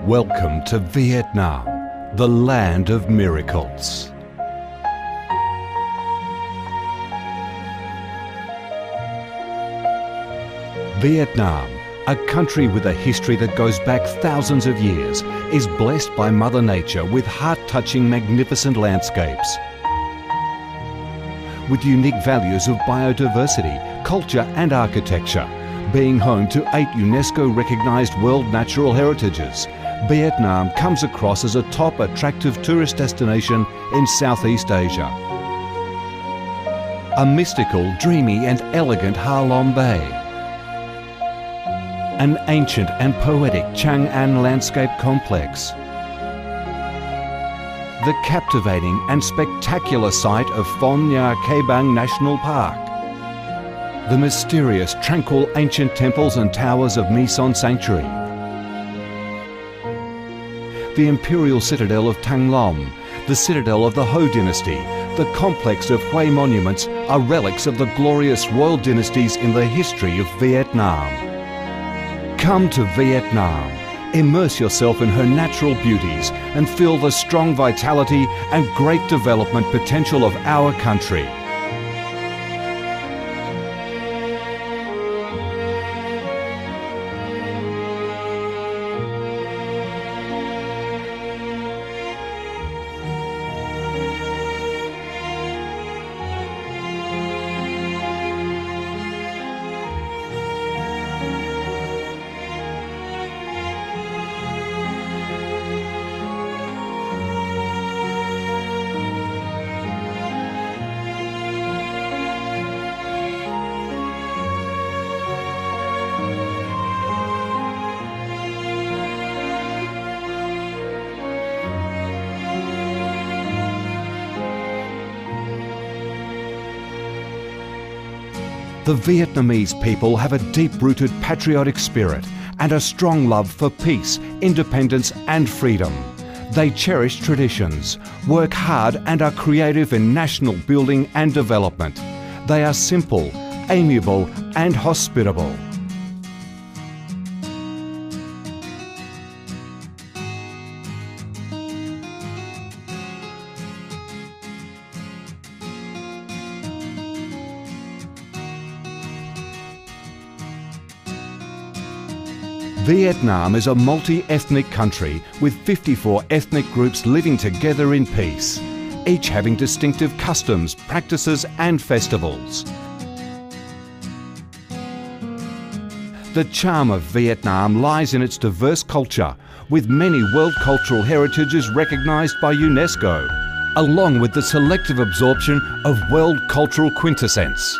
Welcome to Vietnam, the land of miracles. Vietnam, a country with a history that goes back thousands of years, is blessed by Mother Nature with heart-touching, magnificent landscapes. With unique values of biodiversity, culture and architecture, being home to 8 UNESCO-recognised World Natural Heritages, Vietnam comes across as a top attractive tourist destination in Southeast Asia. A mystical, dreamy and elegant Ha Long Bay. An ancient and poetic Chang An landscape complex. The captivating and spectacular site of Phong Nha Ke Bang National Park. The mysterious, tranquil ancient temples and towers of My Son Sanctuary. The imperial citadel of Thăng Long, the citadel of the Ho dynasty, the complex of Hue monuments are relics of the glorious royal dynasties in the history of Vietnam. Come to Vietnam, immerse yourself in her natural beauties and feel the strong vitality and great development potential of our country. The Vietnamese people have a deep-rooted patriotic spirit and a strong love for peace, independence and freedom. They cherish traditions, work hard and are creative in national building and development. They are simple, amiable and hospitable. Vietnam is a multi-ethnic country with 54 ethnic groups living together in peace, each having distinctive customs, practices and festivals. The charm of Vietnam lies in its diverse culture, with many World Cultural Heritages recognised by UNESCO, along with the selective absorption of World Cultural Quintessence.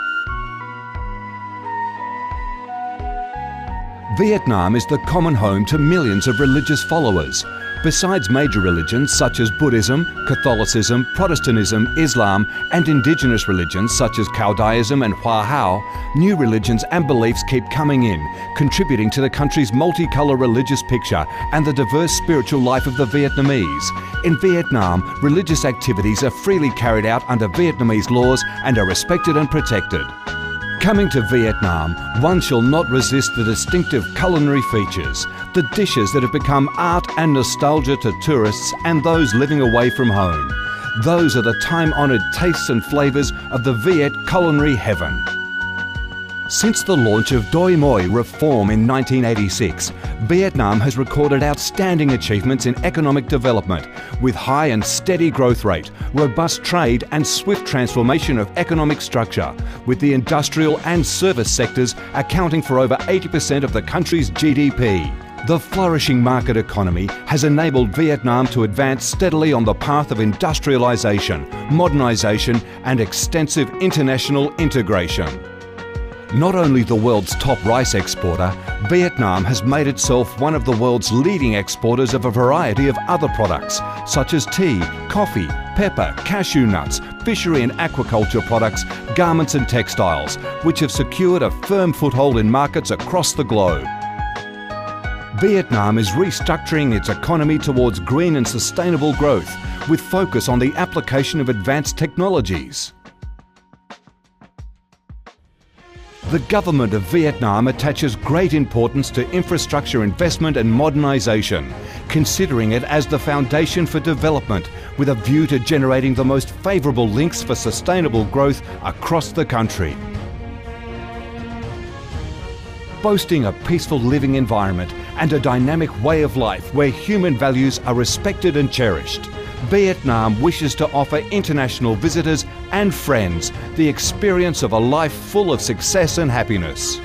Vietnam is the common home to millions of religious followers. Besides major religions such as Buddhism, Catholicism, Protestantism, Islam and indigenous religions such as Caodaism and Hoa Hao, new religions and beliefs keep coming in, contributing to the country's multicolour religious picture and the diverse spiritual life of the Vietnamese. In Vietnam, religious activities are freely carried out under Vietnamese laws and are respected and protected. Coming to Vietnam, one shall not resist the distinctive culinary features, the dishes that have become art and nostalgia to tourists and those living away from home. Those are the time-honoured tastes and flavours of the Viet culinary heaven. Since the launch of Doi Moi reform in 1986, Vietnam has recorded outstanding achievements in economic development, with high and steady growth rate, robust trade and swift transformation of economic structure, with the industrial and service sectors accounting for over 80% of the country's GDP. The flourishing market economy has enabled Vietnam to advance steadily on the path of industrialisation, modernisation and extensive international integration. Not only the world's top rice exporter, Vietnam has made itself one of the world's leading exporters of a variety of other products, such as tea, coffee, pepper, cashew nuts, fishery and aquaculture products, garments and textiles, which have secured a firm foothold in markets across the globe. Vietnam is restructuring its economy towards green and sustainable growth, with focus on the application of advanced technologies. The government of Vietnam attaches great importance to infrastructure investment and modernisation, considering it as the foundation for development with a view to generating the most favourable links for sustainable growth across the country. Boasting a peaceful living environment and a dynamic way of life where human values are respected and cherished, Vietnam wishes to offer international visitors and friends the experience of a life full of success and happiness.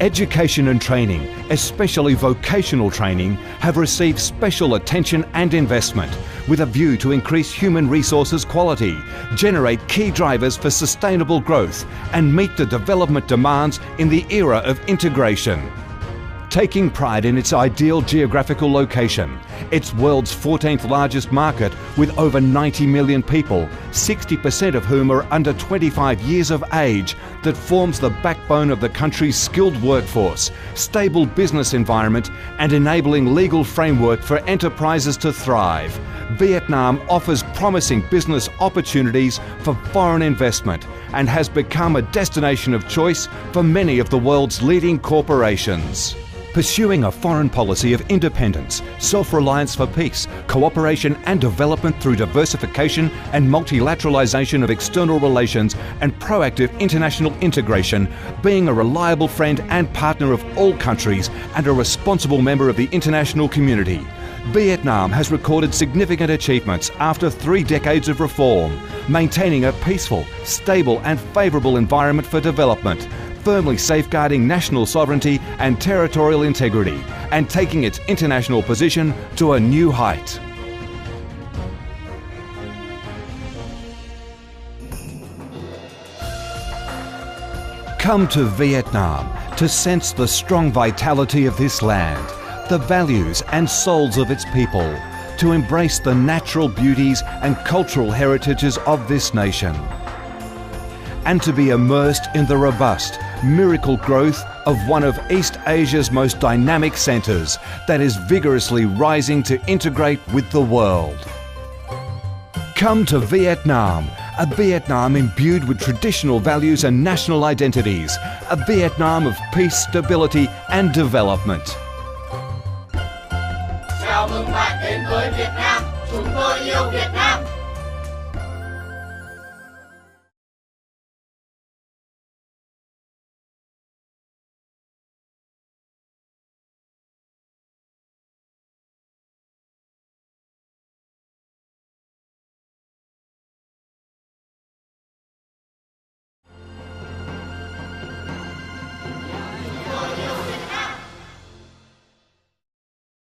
Education and training, especially vocational training, have received special attention and investment with a view to increase human resources quality, generate key drivers for sustainable growth and meet the development demands in the era of integration. Taking pride in its ideal geographical location, its world's 14th largest market with over 90 million people, 60% of whom are under 25 years of age, that forms the backbone of the country's skilled workforce, stable business environment and enabling legal framework for enterprises to thrive, Vietnam offers promising business opportunities for foreign investment and has become a destination of choice for many of the world's leading corporations. Pursuing a foreign policy of independence, self-reliance for peace, cooperation and development through diversification and multilateralization of external relations and proactive international integration, being a reliable friend and partner of all countries and a responsible member of the international community. Vietnam has recorded significant achievements after 3 decades of reform, maintaining a peaceful, stable and favourable environment for development, firmly safeguarding national sovereignty and territorial integrity, and taking its international position to a new height. Come to Vietnam to sense the strong vitality of this land, the values and souls of its people, to embrace the natural beauties and cultural heritages of this nation, and to be immersed in the robust, miracle growth of one of East Asia's most dynamic centres that is vigorously rising to integrate with the world. Come to Vietnam, a Vietnam imbued with traditional values and national identities, a Vietnam of peace, stability and development. Chào mừng bạn đến với Việt Nam, chúng tôi yêu Việt Nam.